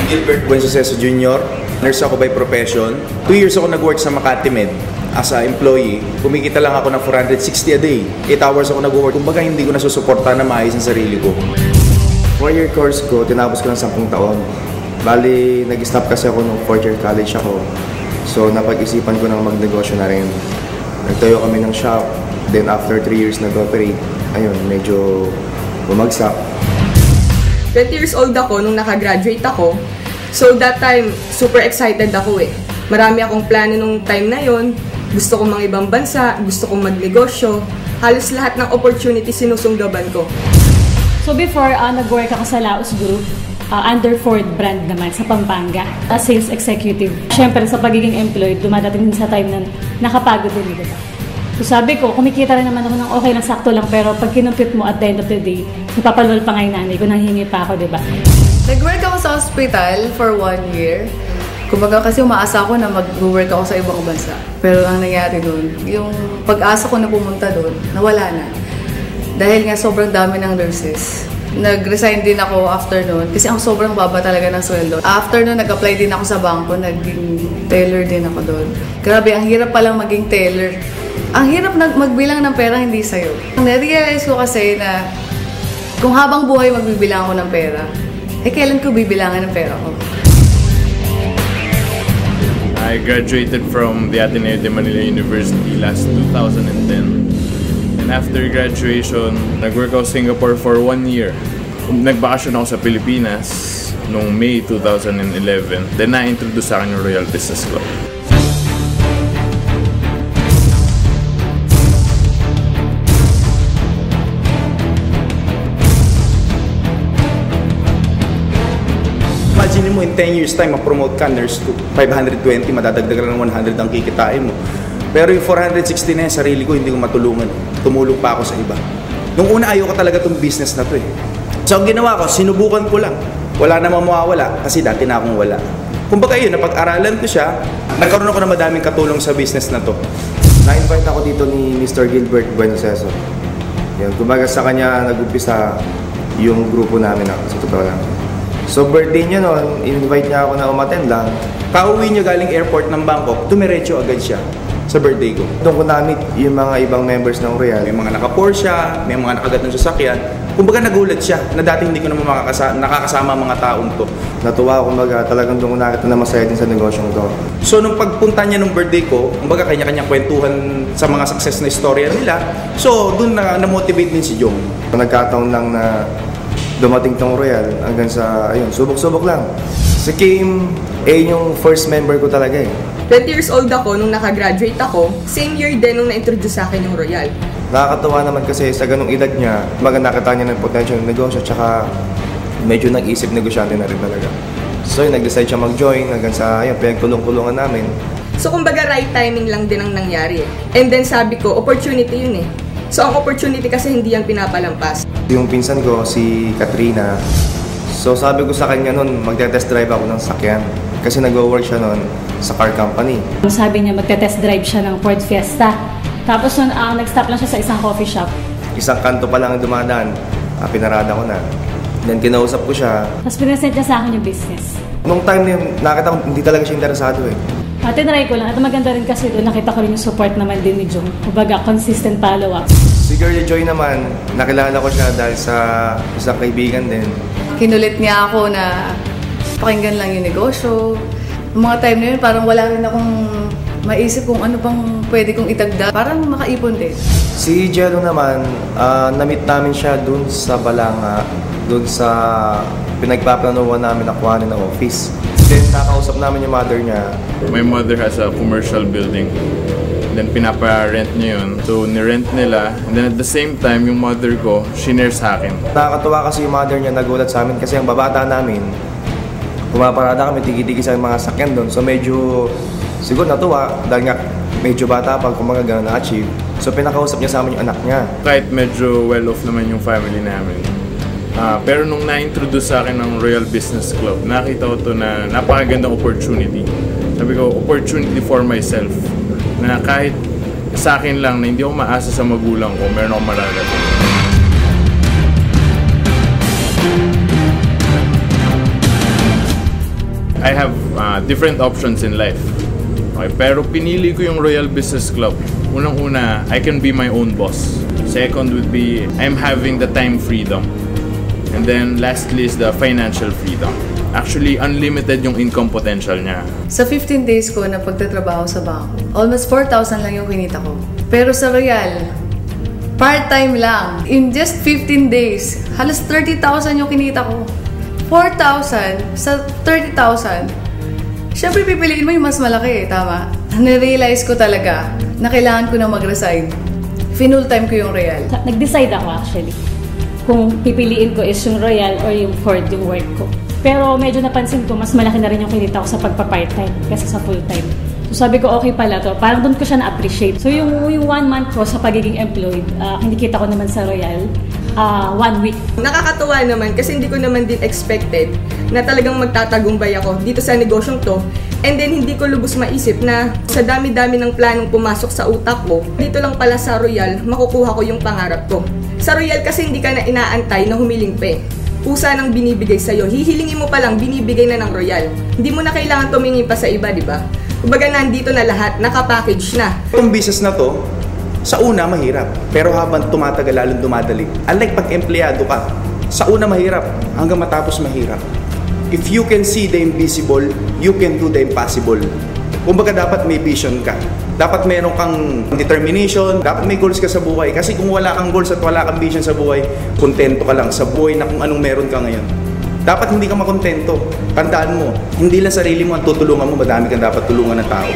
Gilbert Buensuceso Jr. Nurse ako by profession. 2 years ako nag-work sa Makati Med as a employee. Kumikita lang ako ng 460 a day. 8 hours ako nag-work. Kumbaga hindi ko nasusuporta na maayos ang sarili ko. 4-year course ko, tinapos ko ng 10 taon. Bali, nag-stop kasi ako nung 4th year college ako. So, napag-isipan ko nang magnegosyo na rin. Nagtayo kami ng shop. Then, after 3 years nag-operate, ayun, medyo bumagsak. 20 years old ako nung nakagraduate ako. So, that time, super excited ako eh. Marami akong plano nung time na yon. Gusto kong mga ibang bansa, gusto kong magnegosyo. Halos lahat ng opportunity sinusunggaban ko. So, before nag-work ako sa Laos Group, under Ford brand naman sa Pampanga as sales executive. Siyempre sa pagiging employed, dumadating din sa time na nakapagod din, diba? So sabi ko, kumikita rin naman ako ng okay lang, sakto lang, pero pag kinumpit mo at the end of the day, napapalwal pa nga yung nanay ko, nanghingi pa ako, diba? Nag-work ako sa hospital for 1 year. Kumbaga kasi umaasa ako na mag-work ako sa ibang bansa. Pero ang nangyari doon, yung pag-asa ko na pumunta doon, nawala na. Dahil nga sobrang dami ng nurses. Nag-resign din ako after noon kasi ang sobrang baba talaga ng sweldo. After noon, nag-apply din ako sa bangko, naging teller din ako doon. Grabe, ang hirap palang maging teller. Ang hirap magbilang ng pera, hindi sa'yo. Na-realize ko kasi na kung habang buhay magbibilang ako ng pera, eh kailan ko bibilangan ng pera ko? I graduated from the Ateneo de Manila University last 2010. And after graduation, nag-work ako sa Singapore for 1 year. Nagbakasyon ako sa Pilipinas noong May 2011. Then na-introduce sa akin yung Royal Business Club. Imagine mo in 10 years time, ma-promote ka, nurse to 520, madadagdagan ng 100 ang kikitain mo. Pero yung 460 na yan, sarili ko, hindi ko matulungan. Tumulong pa ako sa iba. Nung una, ayaw ko talaga itong business na to eh. So, ang ginawa ko, sinubukan ko lang. Wala namang mawawala kasi dati na akong wala. Kumbaga yun, napag-aralan ko siya, nagkaroon ako ng madaming katulong sa business na to. Na-invite ako dito ni Mr. Gilbert Buensuceso. Yan, kumbaga sa kanya nag-umpisa yung grupo namin sa totoo lang. So, birthday niya noon, invite niya ako na umattend lang. Pauwi niya galing airport ng Bangkok, tumiretso agad siya sa birthday ko. Doon ko na-meet yung mga ibang members ng Royal. May mga naka-Porsche, may mga nakagat ng sasakyan. Kumbaga nagulat siya na dati hindi ko naman nakakasama mga taong to. Natuwa ako, kumbaga talagang doon ko nakita na masaya din sa negosyong to. So nung pagpunta niya nung birthday ko, kumbaga kanya-kanyang kwentuhan sa mga success na istorya nila. So doon na-motivate din si Jong. Nagkataon lang na dumating tong Royal hanggang sa, ayun, subok-subok lang. Si Kim, yung first member ko talaga eh. 20 years old ako nung nakagraduate ako. Same year din nung na-introduce sa akin yung Royal. Nakakatawa naman kasi sa ganung edad niya, nakita niya ng potential ng negosyo, tsaka medyo nag-isip negosyante na rin talaga. So yun, nag-decide siya mag-join hanggang sa pinagkulong-kulungan namin. So kumbaga right timing lang din ang nangyari eh. And then sabi ko, opportunity yun eh. So ang opportunity kasi hindi yan pinapalampas. Yung pinsan ko, si Katrina, so sabi ko sa kanya noon, magte-test drive ako ng sakyan. Kasi nag-work siya noon sa car company. Sabi niya magte-test drive siya ng Ford Fiesta. Tapos noon, nag-stop lang siya sa isang coffee shop. Isang kanto pa lang ang dumadaan, pinarada ko na. Then kinausap ko siya. Tapos pinasent niya sa akin yung business. Nung time na yun, nakita ko hindi talaga siya interesado eh. Tinry ko lang. At maganda rin kasi doon, nakita ko rin yung support naman din ni Jong. Kumbaga, consistent follow-up. Si Girlie Joy naman, nakilala ko siya dahil sa isang kaibigan din. Kinulit niya ako na pakinggan lang yung negosyo. Noong mga time na yun, parang wala rin akong maisip kung ano bang pwede kong itagda. Parang makaipon din. Si Jello naman, na-meet namin siya dun sa Balanga, dun sa pinagpaplanuhan namin na kuhanin ng office. Then nakausap namin yung mother niya. My mother has a commercial building. Then pinapa-rent niya yun. So ni-rent nila. And then at the same time, yung mother ko, shinare sa akin. Nakakatuwa kasi yung mother niya, nagulat sa amin kasi ang babata namin, pumaparada kami, tigi-tigi sa mga sakyan doon. So medyo, siguro natuwa dahil nga medyo bata pa kung mga gano'n na-achieve. So pinakausap niya sa amin yung anak niya. Kahit medyo well-off naman yung family namin. Pero nung na-introduce sa akin ng Royal Business Club, nakita ko to na napakagandang opportunity. Sabi ko, opportunity for myself. Na kahit sa akin lang na hindi ako maasa sa magulang ko, meron akong mararating. I have different options in life. Okay, pero pinili ko yung Royal Business Club. Unang-una, I can be my own boss. Second would be, I'm having the time freedom. And then lastly is the financial freedom. Actually, unlimited yung income potential niya. Sa 15 days ko na pagtatrabaho sa bangko, almost 4,000 lang yung kinita ko. Pero sa Royal, part-time lang. In just 15 days, halos 30,000 yung kinita ko. 4,000 sa 30,000. Siyempre, pipiliin mo yung mas malaki, tama? Narealize ko talaga na kailangan ko na mag-resign. Full time ko yung Royal. Nag-decide ako actually kung pipiliin ko is yung Royal or yung Ford yung work ko. Pero medyo napansin ko, mas malaki na rin yung kinita ko sa pagpa-part-time kaysa sa full-time. So sabi ko, okay pala to. Parang doon ko siya na-appreciate. So yung 1 month ko sa pagiging employed, kinikita ko naman sa Royal, 1 week. Nakakatuwa naman kasi hindi ko naman din expected na talagang magtatagumpay ako dito sa negosyong to. And then hindi ko lubos maisip na sa dami-dami ng planong pumasok sa utak ko, dito lang pala sa Royal, makukuha ko yung pangarap ko. Sa Royal kasi hindi ka na inaantay na humiling pa eh. Pusa nang binibigay sa'yo. Hihilingin mo pa lang, binibigay na ng Royal. Hindi mo na kailangan tumingin pa sa iba, di ba? Kumbaga nandito na lahat, nakapackage na. Itong business na to, sa una mahirap, pero habang tumatagal lalong dumadali. Unlike pag empleyado ka, sa una mahirap, hanggang matapos mahirap. If you can see the invisible, you can do the impossible. Kumbaga dapat may vision ka. Dapat meron kang determination, dapat may goals ka sa buhay. Kasi kung wala kang goals at wala kang vision sa buhay, kontento ka lang sa buhay na kung anong meron ka ngayon. Dapat hindi ka makontento. Tandaan mo, hindi lang sarili mo ang tutulungan mo, madami kang dapat tulungan ng tao.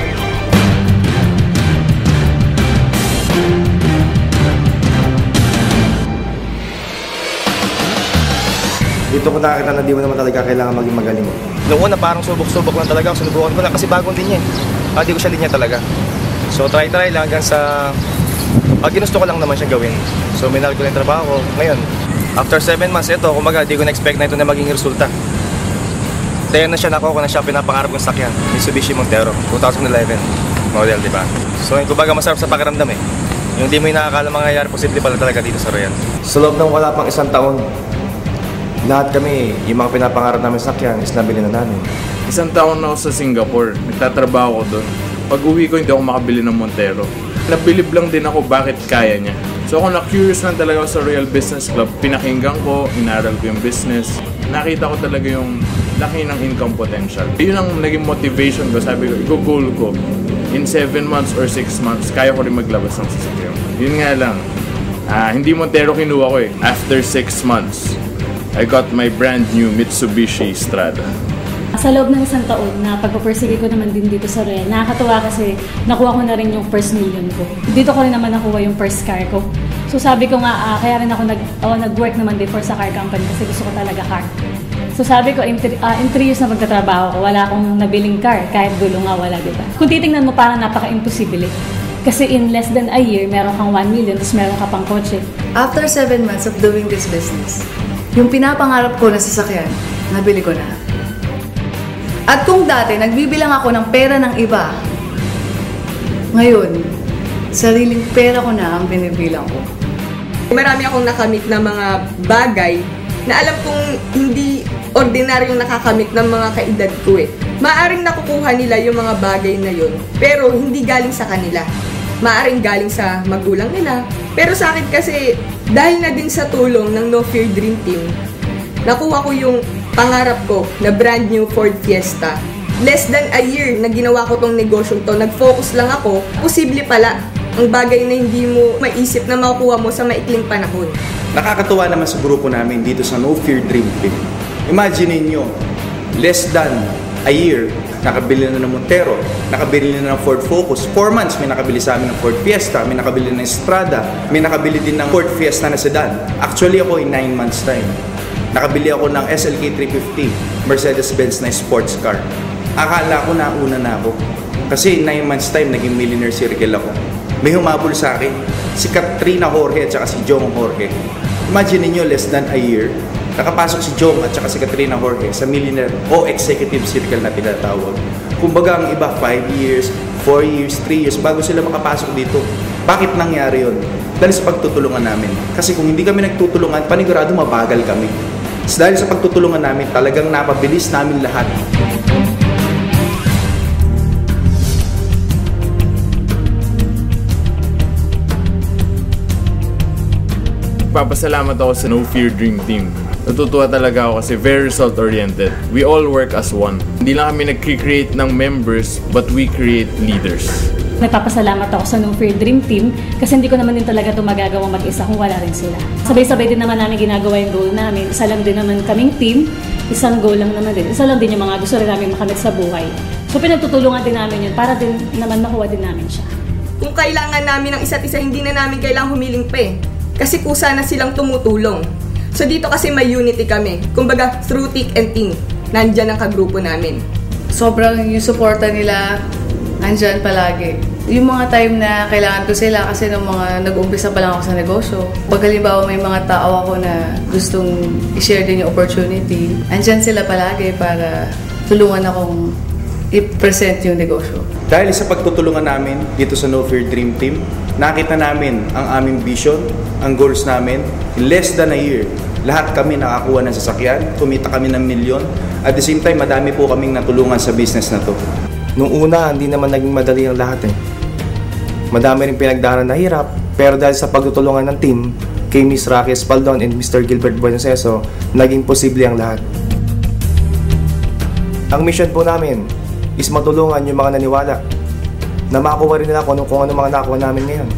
Dito ko nakakita na di mo naman talaga kailangan maging magaling. Noong una parang subok-subok lang talaga. Sinubukan ko lang kasi bagong din yan. Di ko siya linya talaga. So try lang hanggang sa... ginusto ko lang naman siya gawin. So minahal ko na yung trabaho ko. Ngayon, after 7 months ito, kumaga di ko na-expect na ito na maging resulta. Dahil na siya nakuha ko na siya pinapangarap kong sakyan. Mitsubishi Montero, 2011 model, di ba? So kumbaga masarap sa pakiramdam eh. Yung di mo yung nakakala mangyayari, posible pala talaga dito sa Royal. Sa loob ng wala pang 1 taon, lahat kami, yung mga pinapangarap namin sakyan is nabili na namin. 1 taon na ako sa Singapore. Nagtatrabaho ko doon. Pag uwi ko, hindi ako makabili ng Montero. Nabilib lang din ako bakit kaya niya. So ako na-curious lang talaga sa Royal Business Club. Pinakinggan ko, inaral ko yung business. Nakita ko talaga yung laki ng income potential. Yun ang naging motivation ko. Sabi ko, i-goal ko. In 7 months or 6 months, kaya ko rin maglabas ng sasakyan. Yun nga lang. Hindi Montero kinuha ko eh. After 6 months, I got my brand new Mitsubishi Strada. Sa loob ng 1 taon na pagpapursige ko naman din dito sa Royal, nakakatuwa kasi nakuha ko na rin yung first million ko. Dito ko rin naman nakuha yung first car ko. So sabi ko nga, kaya rin ako nag-work naman before sa car company kasi gusto ko talaga car. So sabi ko, in 3 years na pagtatrabaho ko, wala akong nabiling car, kahit gulo nga wala, diba? Kung titingnan mo, parang napaka-imposible. Kasi in less than a year, meron kang 1 million, tapos meron ka pang kotse. After 7 months of doing this business, yung pinapangarap ko na sasakyan, nabili ko na. At kung dati, nagbibilang ako ng pera ng iba, ngayon, sariling pera ko na ang binibilang ko. Marami akong nakamit na mga bagay na alam kong hindi ordinaryong nakakamit ng mga kaedad ko eh. Maaring nakukuha nila yung mga bagay na yun, pero hindi galing sa kanila. Maaring galing sa magulang nila. Pero sa akin kasi, dahil na din sa tulong ng No Fear Dream Team, nakuha ko yung pangarap ko na brand new Ford Fiesta. Less than a year na ginawa ko tong negosyong to, nag-focus lang ako, posible pala ang bagay na hindi mo maisip na makukuha mo sa maikling panahon. Nakakatuwa naman sa grupo namin dito sa No Fear Dream Team. Imagine niyo, less than a year, nakabili na ng Montero, nakabili na ng Ford Focus. 4 months, may nakabili sa amin ng Ford Fiesta, may nakabili ng Strada, may nakabili din ng Ford Fiesta na sedan. Actually ako in 9 months time, nakabili ako ng SLK 350, Mercedes-Benz na sports car. Akala ko nauna na ako. Kasi 9 months time, naging millionaire circle ako. May humabol sa akin, si Katrina Jorge at saka si Jong Jorge. Imagine niyo, less than a year, nakapasok si Jong at saka si Katrina Jorge sa millionaire o executive circle na tinatawag. Kumbaga ang iba, 5 years, 4 years, 3 years, bago sila makapasok dito. Bakit nangyari yun? Dahil sa pagtutulungan namin. Kasi kung hindi kami nagtutulungan, panigurado mabagal kami. Dahil sa pagtutulungan namin, talagang napabilis namin lahat. Nagpapasalamat ako sa No Fear Dream Team. Natutuwa talaga ako kasi very result-oriented. We all work as one. Hindi lang kami nag-create ng members, but we create leaders. Nagpapasalamat ako sa No Fear Dream Team kasi hindi ko naman din talaga ito magagawa mag-isa kung wala rin sila. Sabay-sabay din naman namin ginagawa yung goal namin. Isa lang din naman kaming team, isang goal lang naman din. Isa lang din yung mga gusto rin namin makamit sa buhay. So pinagtutulungan din namin yun para din naman makuha din namin siya. Kung kailangan namin ng isa't isa, hindi na namin kailangang humiling pa eh. Kasi kusa na silang tumutulong. So dito kasi may unity kami. Kumbaga, through thick and thin, nandyan ang kagrupo namin. Sobrang yung suporta nila, andyan palagi. Yung mga time na kailangan ko sila kasi nung mga nag-umpisa pa lang ako sa negosyo. Pag halimbawa may mga tao ako na gustong i-share din yung opportunity, andyan sila palagi para tulungan akong i-present yung negosyo. Dahil sa pagtutulungan namin dito sa No Fear Dream Team, nakita namin ang aming vision, ang goals namin. In less than a year, lahat kami nakakuha ng sasakyan, kumita kami ng milyon. At the same time, madami po kaming natulungan sa business na to. Nung una, hindi naman naging madali ang lahat eh. Madami rin pinagdaanan na hirap, pero dahil sa pagtutulungan ng team, kay Miss Rocky Espaldon and Mr. Gilbert Buenoseso, naging posible ang lahat. Ang mission po namin is matulungan yung mga naniwala na makuha rin nila kung ano mga nakuha namin ngayon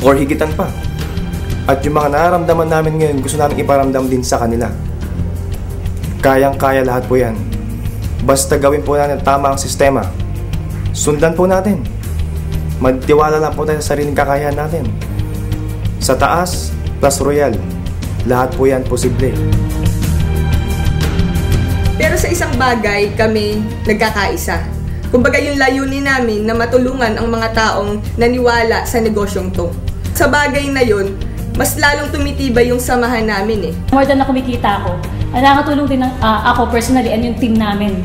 or higitan pa. At yung mga nararamdaman namin ngayon, gusto namin iparamdam din sa kanila. Kayang-kaya lahat po yan. Basta gawin po natin tama ang sistema. Sundan po natin. Magtiwala lang po tayo sa sariling kakayahan natin. Sa taas plus royal, lahat po yan posible. Pero sa isang bagay, kami nagkakaisa. Kumbaga yung layunin namin na matulungan ang mga taong naniwala sa negosyong to. Sa bagay na yun, mas lalong tumitibay yung samahan namin eh. More than na kumikita ako, nakakatulong din ako personally and yung team namin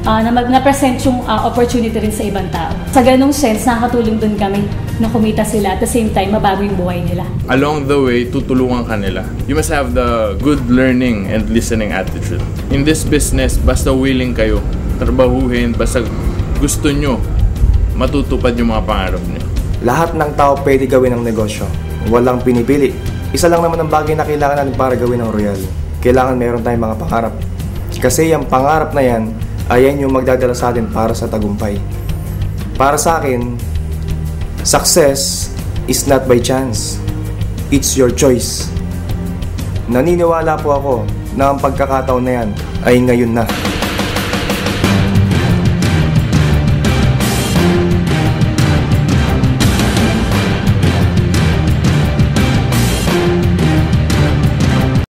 na present yung opportunity rin sa ibang tao. Sa ganung sense, nakakatulong din kami na kumita sila at the same time, mabago yung buhay nila. Along the way, tutulungan ka nila. You must have the good learning and listening attitude. In this business, basta willing kayo, trabahuhin, basta gusto nyo, matutupad yung mga pangarap nyo. Lahat ng tao pwede gawin ang negosyo. Walang pinipili. Isa lang naman ang bagay na kailangan natin para gawin ang royal. Kailangan meron tayong mga pangarap. Kasi yung pangarap na yan, ayan yung magdadala sa atin para sa tagumpay. Para sa akin, success is not by chance. It's your choice. Naniniwala po ako na ang pagkakataon na yan ay ngayon na.